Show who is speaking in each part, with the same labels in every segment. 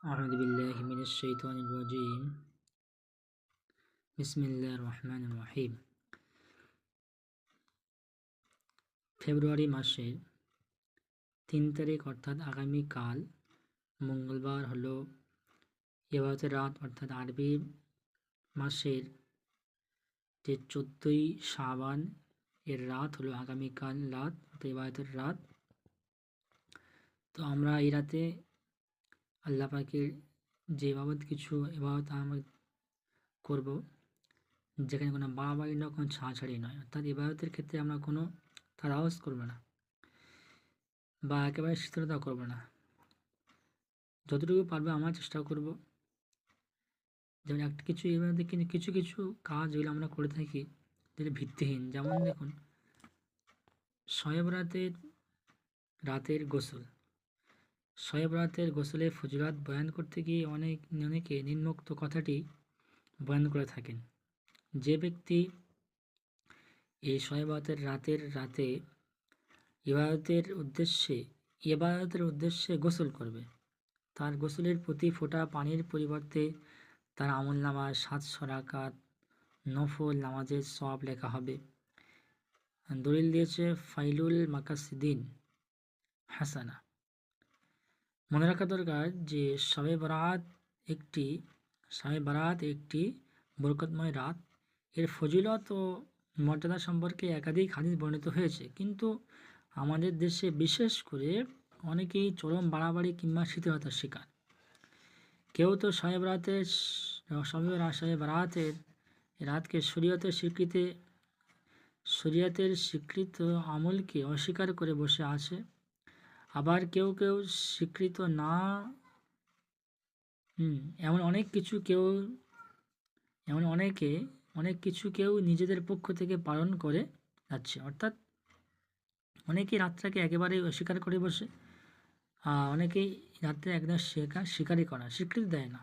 Speaker 1: أعوذ بالله من الشيطان الرجيم بسم الله الرحمن الرحيم ফেব্রুয়ারি মাসের 3 তারিখ অর্থাৎ আগামীকাল মঙ্গলবার হলো ইবাদতের রাত, অর্থাৎ আরবি মাসের যে 14ই শাবান এর রাত হলো আগামীকাল রাত, অর্থাৎ ইবাদতের রাত। তো আমরা এই রাতে আল্লাহ পাকের যে বাবদ কিছু ইবাদত আমরা করব, যেখানে কোনো বাড়াবাড়ি নয়, কোনো ছাড়াছাড়ি নয়, অর্থাৎ ইবাদতের ক্ষেত্রে আমরা কোনো তাড়াহুড়ো করব না বা একেবারে শীতলতা করব না। যতটুকু পারবে আমরা চেষ্টা করব। যেমন একটা কিছু ইবাদতে কিন্তু কিছু কিছু কাজ যেগুলো আমরা করে থাকি যেটা ভিত্তিহীন, যেমন দেখুন শবে বরাতের রাতের গোসল। শবে বরাতের গোসলের ফজিলত বয়ান করতে গিয়ে অনেকে নিম্নোক্ত কথাটি বয়ান করে থাকেন। যে ব্যক্তি এই শবে বরাতের রাতে ইবাদতের উদ্দেশ্যে গোসল করবে, তার গোসলের প্রতি ফোঁটা পানির পরিবর্তে তার আমলনামায় 700 রাকাত নফল নামাজের সওয়াব লেখা হবে। দলিল দিয়েছে ফাইলুল মাকাসিদিন হাসানা। মনে রাখা দরকার যে শবে বরাত একটি বরকতময় রাত। এর ফজিলত ও মর্যাদা সম্পর্কে একাধিক হাদিস বর্ণিত হয়েছে, কিন্তু আমাদের দেশে বিশেষ করে অনেকেই চরম বাড়াবাড়ি কিংবা শীতলতার শিকার। কেউ তো শবে বরাতের রাতকে শরীয়তের স্বীকৃত আমলকে অস্বীকার করে বসে আছে। আবার কেউ স্বীকৃত না এমন অনেক কিছু কেউ নিজেদের পক্ষ থেকে পালন করে যাচ্ছে, অর্থাৎ অনেকেই রাতটাকে একেবারেই অস্বীকার করে বসে, অনেকেই রাত্রে একদম স্বীকারই করে না, স্বীকৃতি দেয় না।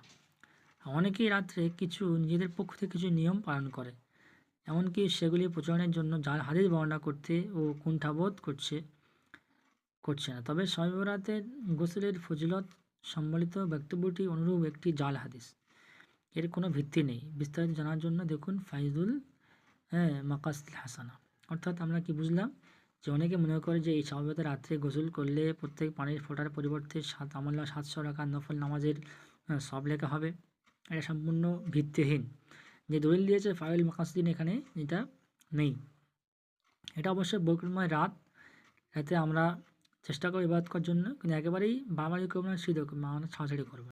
Speaker 1: অনেকেই রাত্রে কিছু নিজেদের পক্ষ থেকে কিছু নিয়ম পালন করে, এমনকি সেগুলি প্রচারের জন্য জাল হাদিস বর্ণনা করতে ও কুণ্ঠাবোধ করছে না। তবে শবে বরাতের গোসলের ফজিলত সম্বলিত বক্তব্যটি অনুরূপ একটি জাল হাদিস, এর কোনো ভিত্তি নেই। বিস্তারিত জানার জন্য দেখুন ফাইজুল মাকাসিদ হাসানা। অর্থাৎ আমরা কি বুঝলাম, যে অনেকে মনে করে যে এই শবে বরাতের রাত্রে গোসল করলে প্রত্যেক পানির ফোঁটার পরিবর্তে 700 রাকাত নফল নামাজের সব লেখা হবে। এটা সম্পূর্ণ ভিত্তিহীন। যে দলিল দিয়েছে ফাইল মাকাসিদিন, এখানে এটা নেই। এটা অবশ্যই বরকতময় রাতে আমরা চেষ্টা করি ইবাদত করার জন্য, কিন্তু একেবারেই বাড়াবাড়ি করবো না, আমরা ছাড়াছাড়ি করবো।